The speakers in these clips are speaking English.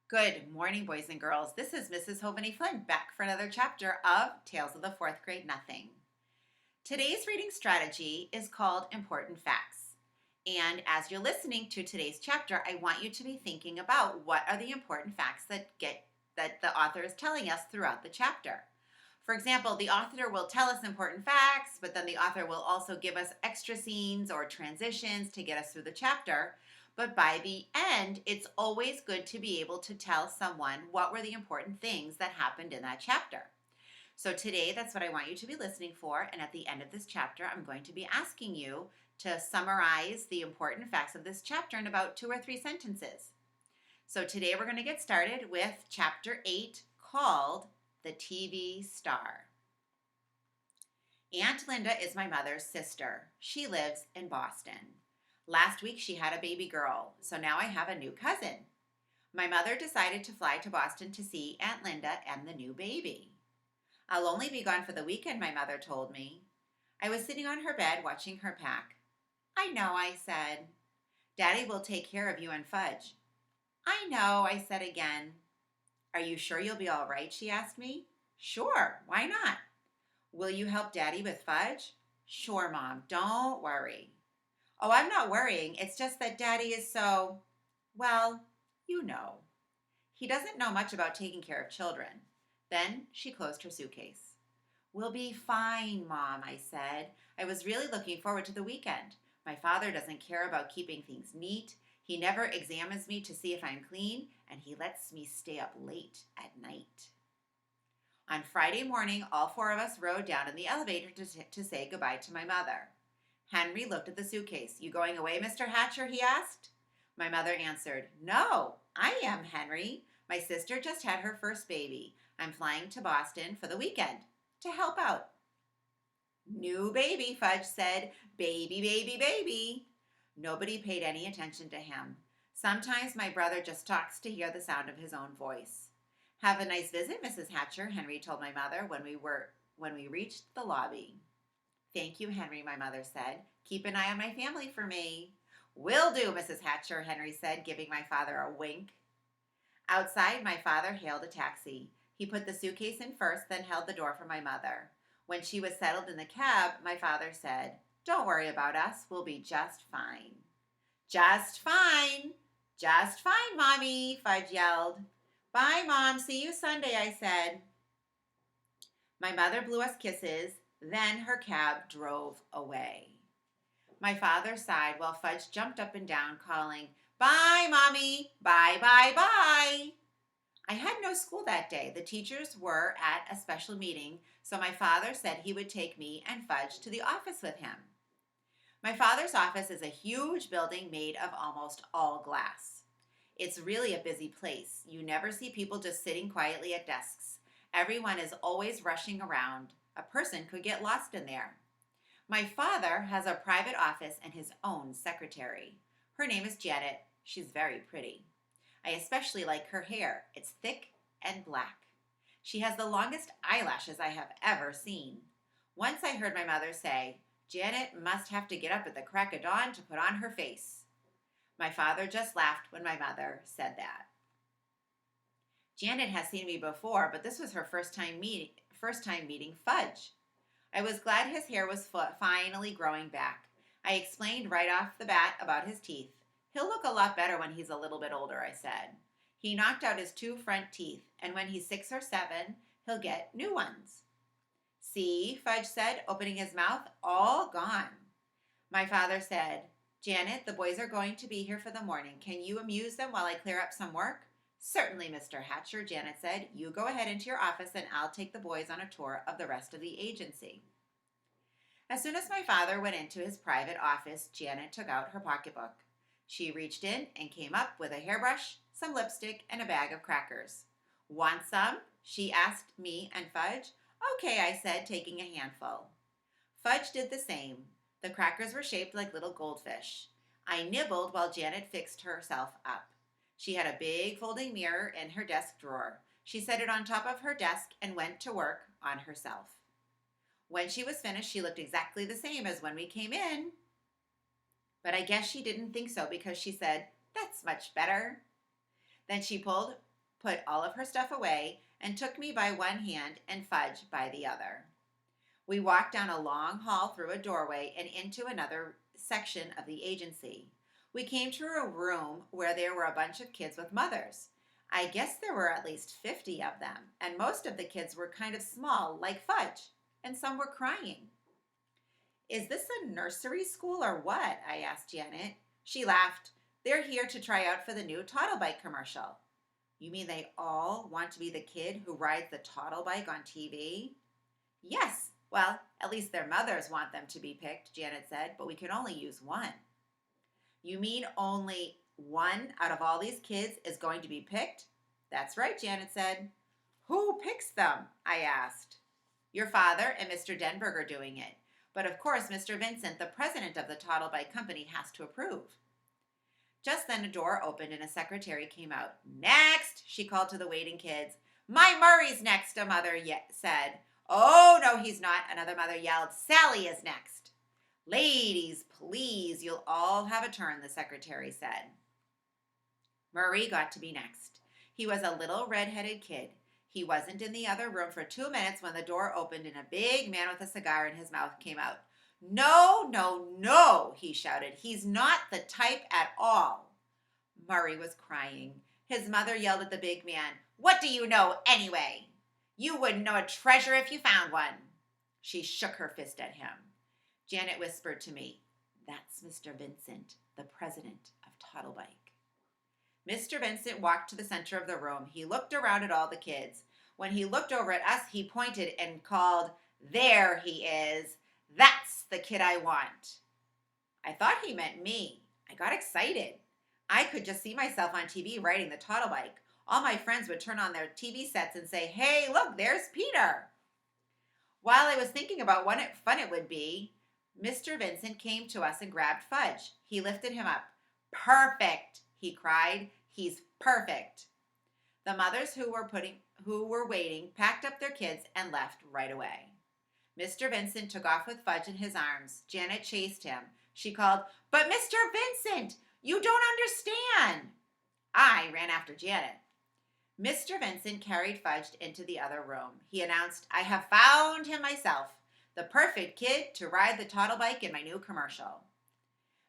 Good morning, boys and girls. This is Mrs. Jovane-Flynn back for another chapter of Tales of the Fourth Grade Nothing. Today's reading strategy is called Important Facts. And as you're listening to today's chapter, I want you to be thinking about what are the important facts that the author is telling us throughout the chapter. For example, the author will tell us important facts, but then the author will also give us extra scenes or transitions to get us through the chapter. But by the end, it's always good to be able to tell someone what were the important things that happened in that chapter. So today, that's what I want you to be listening for. And at the end of this chapter, I'm going to be asking you to summarize the important facts of this chapter in about 2 or 3 sentences. So today we're going to get started with chapter 8 called The TV Star. Aunt Linda is my mother's sister. She lives in Boston. Last week she had a baby girl, so now I have a new cousin. My mother decided to fly to Boston to see Aunt Linda and the new baby. I'll only be gone for the weekend, my mother told me. I was sitting on her bed watching her pack. I know, I said. Daddy will take care of you and Fudge. I know, I said again. Are you sure you'll be all right, she asked me. Sure, why not? Will you help Daddy with Fudge? Sure, Mom, don't worry. Oh, I'm not worrying. It's just that Daddy is so, well, you know. He doesn't know much about taking care of children. Then she closed her suitcase. We'll be fine, Mom, I said. I was really looking forward to the weekend. My father doesn't care about keeping things neat. He never examines me to see if I'm clean, and he lets me stay up late at night. On Friday morning, all 4 of us rode down in the elevator to say goodbye to my mother. Henry looked at the suitcase. You going away, Mr. Hatcher? He asked. My mother answered, No, I am, Henry. My sister just had her first baby. I'm flying to Boston for the weekend to help out. New baby, Fudge said. Baby, baby, baby. Nobody paid any attention to him. Sometimes my brother just talks to hear the sound of his own voice. Have a nice visit, Mrs. Hatcher, Henry told my mother when we reached the lobby. Thank you, Henry, my mother said. Keep an eye on my family for me. Will do, Mrs. Hatcher, Henry said, giving my father a wink. Outside, my father hailed a taxi. He put the suitcase in first, then held the door for my mother. When she was settled in the cab, my father said, Don't worry about us. We'll be just fine. Just fine. Just fine, Mommy, Fudge yelled. Bye, Mom. See you Sunday, I said. My mother blew us kisses. Then her cab drove away. My father sighed while Fudge jumped up and down, calling, Bye, Mommy! Bye, bye, bye! I had no school that day. The teachers were at a special meeting, so my father said he would take me and Fudge to the office with him. My father's office is a huge building made of almost all glass. It's really a busy place. You never see people just sitting quietly at desks. Everyone is always rushing around. A person could get lost in there. My father has a private office and his own secretary. Her name is Janet. She's very pretty. I especially like her hair. It's thick and black. She has the longest eyelashes I have ever seen. Once I heard my mother say, Janet must have to get up at the crack of dawn to put on her face. My father just laughed when my mother said that. Janet has seen me before, but this was her first time meeting Fudge. I was glad his hair was finally growing back. I explained right off the bat about his teeth. He'll look a lot better when he's a little bit older, I said. He knocked out his 2 front teeth, and when he's 6 or 7, he'll get new ones. See, Fudge said, opening his mouth, all gone. My father said, Janet, the boys are going to be here for the morning. Can you amuse them while I clear up some work? Certainly, Mr. Hatcher, Janet said. You go ahead into your office and I'll take the boys on a tour of the rest of the agency. As soon as my father went into his private office, Janet took out her pocketbook. She reached in and came up with a hairbrush, some lipstick, and a bag of crackers. Want some? She asked me and Fudge. Okay, I said, taking a handful. Fudge did the same. The crackers were shaped like little goldfish. I nibbled while Janet fixed herself up. She had a big folding mirror in her desk drawer. She set it on top of her desk and went to work on herself. When she was finished, she looked exactly the same as when we came in. But I guess she didn't think so because she said, That's much better. Then she pulled put all of her stuff away, and took me by one hand and Fudge by the other. We walked down a long hall through a doorway and into another section of the agency. We came to a room where there were a bunch of kids with mothers. I guess there were at least 50 of them, and most of the kids were kind of small, like Fudge, and some were crying. "Is this a nursery school or what?" I asked Janet. She laughed. "They're here to try out for the new Toddle Bike commercial." "You mean they all want to be the kid who rides the Toddle Bike on TV?" "Yes. Well, at least their mothers want them to be picked," Janet said, "but we can only use one." "You mean only one out of all these kids is going to be picked?" "That's right," Janet said. "Who picks them?" I asked. "Your father and Mr. Denberg are doing it. But of course, Mr. Vincent, the president of the Toddle Bike Company, has to approve." Just then a door opened and a secretary came out. "Next," she called to the waiting kids. "My Murray's next," a mother said. "Oh, no, he's not," another mother yelled. "Sally is next." "Ladies, please, you'll all have a turn," the secretary said. Murray got to be next. He was a little red-headed kid. He wasn't in the other room for 2 minutes when the door opened and a big man with a cigar in his mouth came out. "No, no, no," he shouted. "He's not the type at all." Murray was crying. His mother yelled at the big man, "What do you know anyway? You wouldn't know a treasure if you found one." She shook her fist at him. Janet whispered to me, "That's Mr. Vincent, the president of Toddle Bike." Mr. Vincent walked to the center of the room. He looked around at all the kids. When he looked over at us, he pointed and called, "There he is. That's the kid I want." I thought he meant me. I got excited. I could just see myself on TV riding the Toddle Bike. All my friends would turn on their TV sets and say, "Hey, look, there's Peter." While I was thinking about what fun it would be, Mr. Vincent came to us and grabbed Fudge. He lifted him up. "Perfect," he cried. "He's perfect." The mothers who were waiting packed up their kids and left right away. Mr. Vincent took off with Fudge in his arms. Janet chased him. She called, "But Mr. Vincent, you don't understand." I ran after Janet. Mr. Vincent carried Fudge into the other room. He announced, "I have found him myself, the perfect kid to ride the Toddle Bike in my new commercial."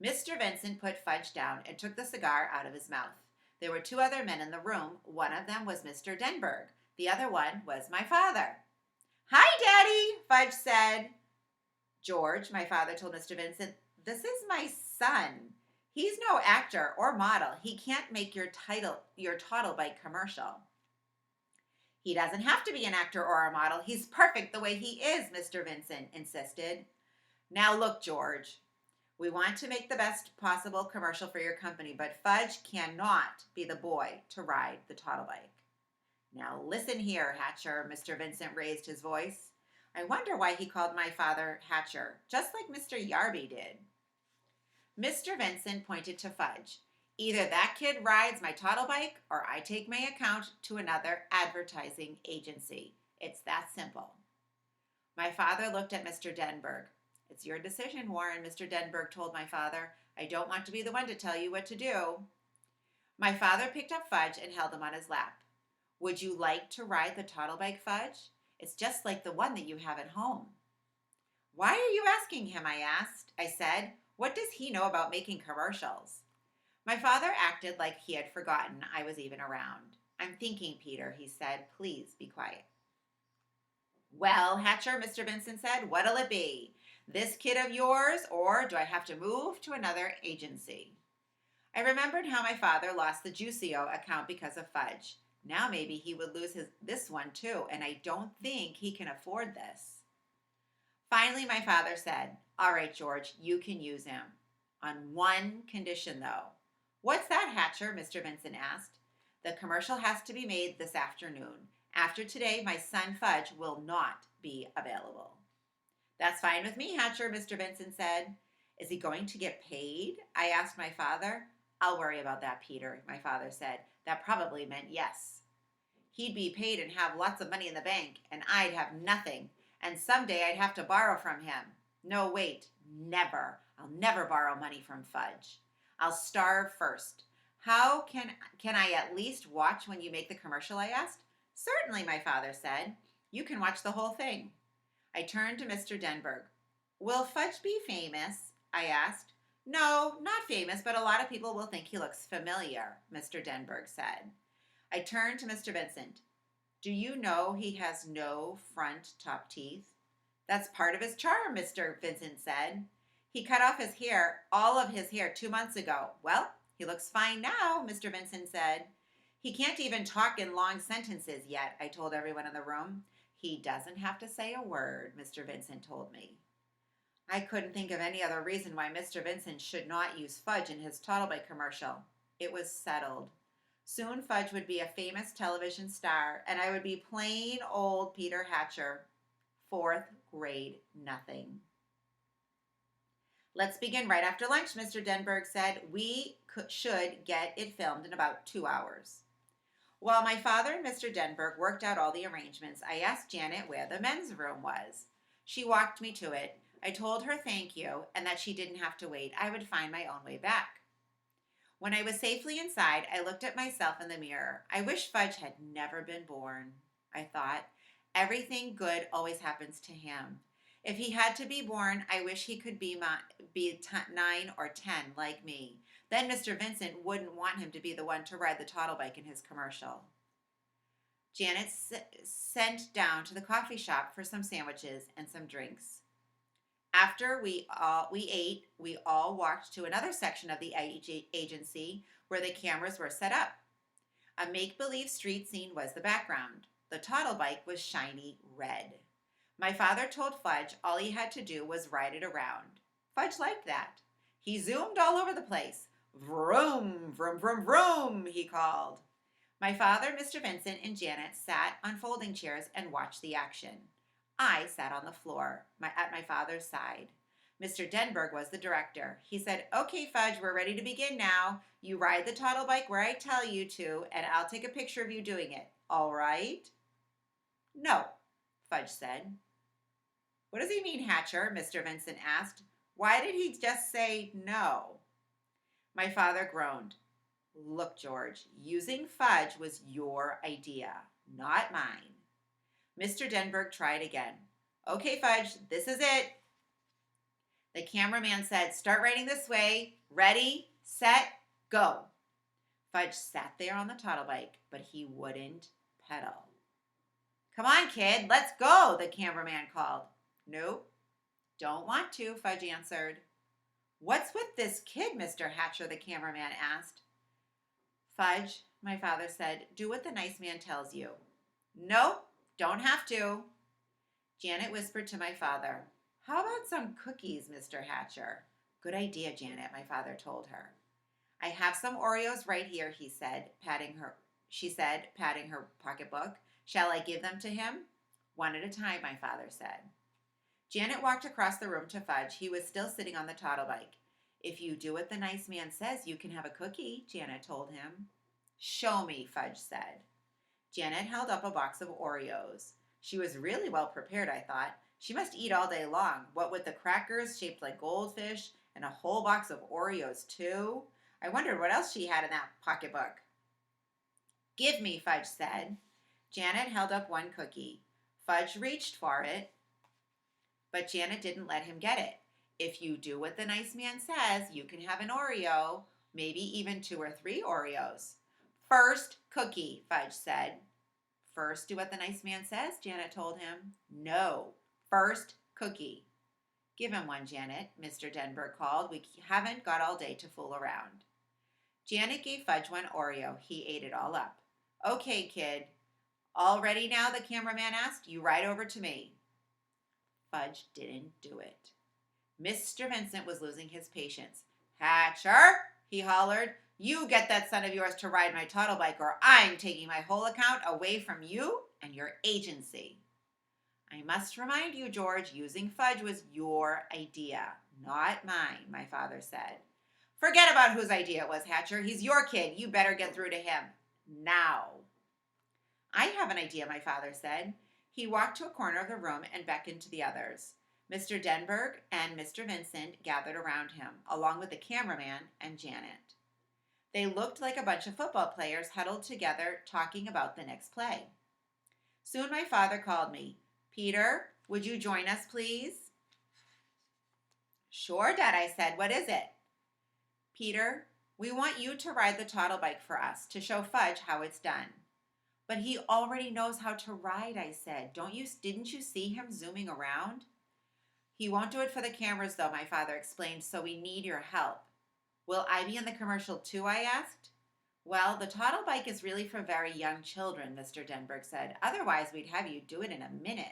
Mr. Vincent put Fudge down and took the cigar out of his mouth. There were 2 other men in the room. One of them was Mr. Denberg. The other one was my father. "Hi, Daddy," Fudge said. "George," my father told Mr. Vincent, "this is my son. He's no actor or model. He can't make your Toddle Bike commercial." "He doesn't have to be an actor or a model. He's perfect the way he is," Mr. Vincent insisted. "Now look, George. We want to make the best possible commercial for your company, but Fudge cannot be the boy to ride the Toddle Bike." "Now listen here, Hatcher," Mr. Vincent raised his voice. I wonder why he called my father Hatcher, just like Mr. Yarby did. Mr. Vincent pointed to Fudge. "Either that kid rides my Toddle Bike or I take my account to another advertising agency. It's that simple." My father looked at Mr. Denberg. "It's your decision, Warren," Mr. Denberg told my father. "I don't want to be the one to tell you what to do." My father picked up Fudge and held him on his lap. "Would you like to ride the Toddle Bike, Fudge? It's just like the one that you have at home." "Why are you asking him?" I said. "What does he know about making commercials?" My father acted like he had forgotten I was even around. "I'm thinking, Peter," he said. "Please be quiet." "Well, Hatcher," Mr. Vincent said, "what'll it be? This kid of yours, or do I have to move to another agency?" I remembered how my father lost the Juicio account because of Fudge. Now maybe he would lose this one too, and I don't think he can afford this. Finally, my father said, "All right, George, you can use him. On one condition, though." "What's that, Hatcher?" Mr. Vincent asked. "The commercial has to be made this afternoon. After today, my son Fudge will not be available." "That's fine with me, Hatcher," Mr. Vincent said. "Is he going to get paid?" I asked my father. "I'll worry about that, Peter," my father said. That probably meant yes. He'd be paid and have lots of money in the bank, and I'd have nothing, and someday I'd have to borrow from him. No, wait, never. I'll never borrow money from Fudge. I'll starve first. How can I at least watch when you make the commercial, I asked. Certainly, my father said. You can watch the whole thing. I turned to Mr. Denberg. Will Fudge be famous? I asked. No, not famous, but a lot of people will think he looks familiar, Mr. Denberg said. I turned to Mr. Vincent. Do you know he has no front top teeth? That's part of his charm, Mr. Vincent said. He cut off his hair, all of his hair, 2 months ago. Well, he looks fine now, Mr. Vincent said. He can't even talk in long sentences yet, I told everyone in the room. He doesn't have to say a word, Mr. Vincent told me. I couldn't think of any other reason why Mr. Vincent should not use Fudge in his Toddlebite commercial. It was settled. Soon Fudge would be a famous television star, and I would be plain old Peter Hatcher. 4th grade nothing. Let's begin right after lunch, Mr. Denberg said. We should get it filmed in about 2 hours. While my father and Mr. Denberg worked out all the arrangements, I asked Janet where the men's room was. She walked me to it. I told her thank you and that she didn't have to wait. I would find my own way back. When I was safely inside, I looked at myself in the mirror. I wish Fudge had never been born, I thought. Everything good always happens to him. If he had to be born, I wish he could be 9 or 10 like me. Then Mr. Vincent wouldn't want him to be the one to ride the toddlebike in his commercial. Janet sent down to the coffee shop for some sandwiches and some drinks. After we ate, we all walked to another section of the agency where the cameras were set up. A make-believe street scene was the background. The toddlebike was shiny red. My father told Fudge all he had to do was ride it around. Fudge liked that. He zoomed all over the place. Vroom, vroom, vroom, vroom, he called. My father, Mr. Vincent, and Janet sat on folding chairs and watched the action. I sat on the floor, at my father's side. Mr. Denberg was the director. He said, "Okay, Fudge, we're ready to begin now. You ride the toddlebike where I tell you to, and I'll take a picture of you doing it. All right?" "No," Fudge said. "What does he mean, Hatcher?" Mr. Vincent asked. "Why did he just say no?" My father groaned. "Look, George, using Fudge was your idea, not mine." Mr. Denberg tried again. "Okay, Fudge, this is it." The cameraman said, "Start writing this way. Ready, set, go." Fudge sat there on the toddlebike, but he wouldn't pedal. "Come on, kid, let's go," the cameraman called. "Nope, don't want to," Fudge answered. "What's with this kid, Mr. Hatcher?" the cameraman asked. "Fudge," my father said, "do what the nice man tells you." "Nope, don't have to." Janet whispered to my father, "How about some cookies, Mr. Hatcher?" "Good idea, Janet," my father told her. "I have some Oreos right here," she said, patting her pocketbook. "Shall I give them to him?" "One at a time," my father said. Janet walked across the room to Fudge. He was still sitting on the toddlebike. "If you do what the nice man says, you can have a cookie," Janet told him. "Show me," Fudge said. Janet held up a box of Oreos. She was really well prepared, I thought. She must eat all day long, what with the crackers shaped like goldfish and a whole box of Oreos, too. I wondered what else she had in that pocketbook. "Give me," Fudge said. Janet held up one cookie. Fudge reached for it, but Janet didn't let him get it. "If you do what the nice man says, you can have an Oreo, maybe even 2 or 3 Oreos." "First cookie," Fudge said. "First do what the nice man says," Janet told him. "No, first cookie." "Give him one, Janet," Mr. Denberg called. "We haven't got all day to fool around." Janet gave Fudge one Oreo. He ate it all up. "Okay, kid. All ready now?" the cameraman asked. "You ride over to me." Fudge didn't do it. Mr. Vincent was losing his patience. "Hatcher," he hollered, "you get that son of yours to ride my toddlebike or I'm taking my whole account away from you and your agency." "I must remind you, George, using Fudge was your idea, not mine," my father said. "Forget about whose idea it was, Hatcher. He's your kid. You better get through to him. Now." "I have an idea," my father said. He walked to a corner of the room and beckoned to the others. Mr. Denberg and Mr. Vincent gathered around him, along with the cameraman and Janet. They looked like a bunch of football players huddled together talking about the next play. Soon my father called me. Peter, would you join us, please? Sure, Dad, I said. What is it? Peter, we want you to ride the toddle bike for us to show Fudge how it's done. But he already knows how to ride, I said. Didn't you see him zooming around? He won't do it for the cameras, though, my father explained, so we need your help. Will I be in the commercial too, I asked. Well, the toddle bike is really for very young children, Mr. Denberg said. Otherwise, we'd have you do it in a minute.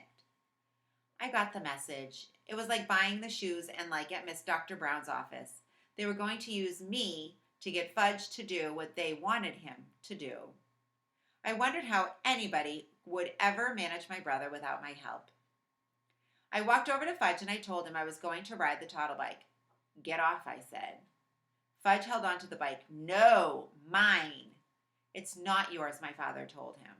I got the message. It was like buying the shoes and like at Miss Dr. Brown's office. They were going to use me to get Fudge to do what they wanted him to do. I wondered how anybody would ever manage my brother without my help. I walked over to Fudge and I told him I was going to ride the toddle bike. Get off, I said. Fudge held onto the bike. No, mine. It's not yours, my father told him.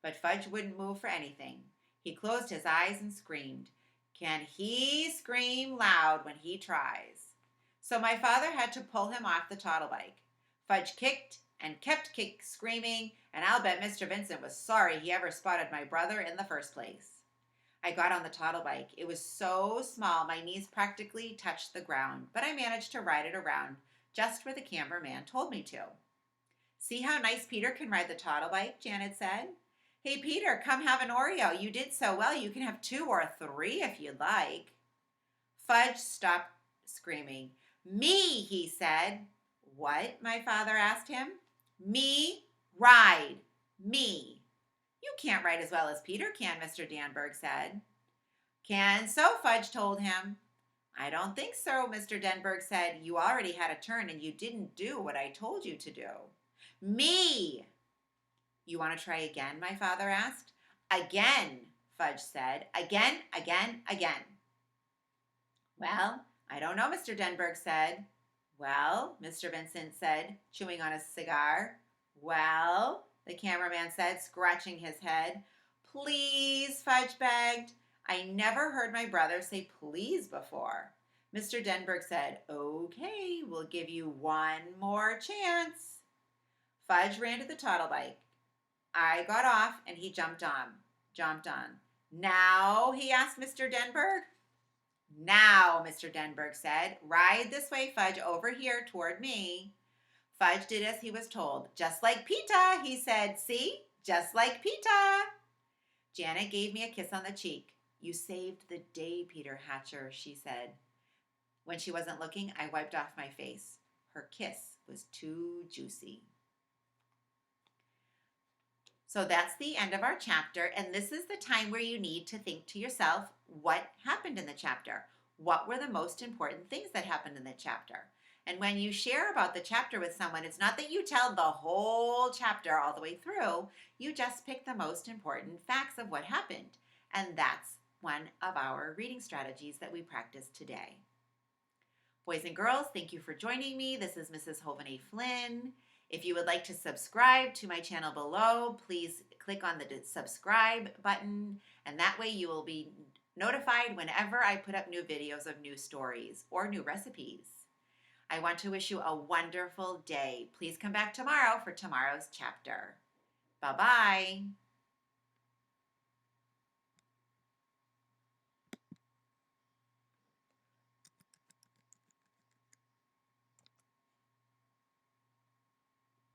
But Fudge wouldn't move for anything. He closed his eyes and screamed. Can he scream loud when he tries? So my father had to pull him off the toddle bike. Fudge kicked and kept screaming, and I'll bet Mr. Vincent was sorry he ever spotted my brother in the first place. I got on the toddle bike. It was so small my knees practically touched the ground, but I managed to ride it around just where the cameraman told me to. See how nice Peter can ride the toddle bike, Janet said. Hey, Peter, come have an Oreo. You did so well. You can have 2 or 3 if you'd like. Fudge stopped screaming. Me, he said. What? My father asked him. Me, ride. Me. You can't ride as well as Peter can, Mr. Denberg said. Can so, Fudge told him. I don't think so, Mr. Denberg said. You already had a turn and you didn't do what I told you to do. Me! You want to try again, my father asked. Again, Fudge said. Again, again, again. Well, I don't know, Mr. Denberg said. Well, Mr. Vincent said, chewing on a cigar. Well, the cameraman said, scratching his head. Please, Fudge begged. I never heard my brother say please before. Mr. Denberg said, okay, we'll give you 1 more chance. Fudge ran to the toddle bike. I got off and he jumped on. Now, he asked Mr. Denberg. Now, Mr. Denberg said, ride this way, Fudge, over here toward me. Fudge did as he was told. Just like Pita, he said. See? Just like Pita. Janet gave me a kiss on the cheek. You saved the day, Peter Hatcher, she said. When she wasn't looking, I wiped off my face. Her kiss was too juicy. So that's the end of our chapter, and this is the time where you need to think to yourself, what happened in the chapter? What were the most important things that happened in the chapter? And when you share about the chapter with someone, it's not that you tell the whole chapter all the way through. You just pick the most important facts of what happened. And that's one of our reading strategies that we practiced today. Boys and girls, thank you for joining me. This is Mrs. Jovane-Flynn. If you would like to subscribe to my channel below, please click on the subscribe button, and that way you will be notified whenever I put up new videos of new stories or new recipes. I want to wish you a wonderful day. Please come back tomorrow for tomorrow's chapter. Bye-bye.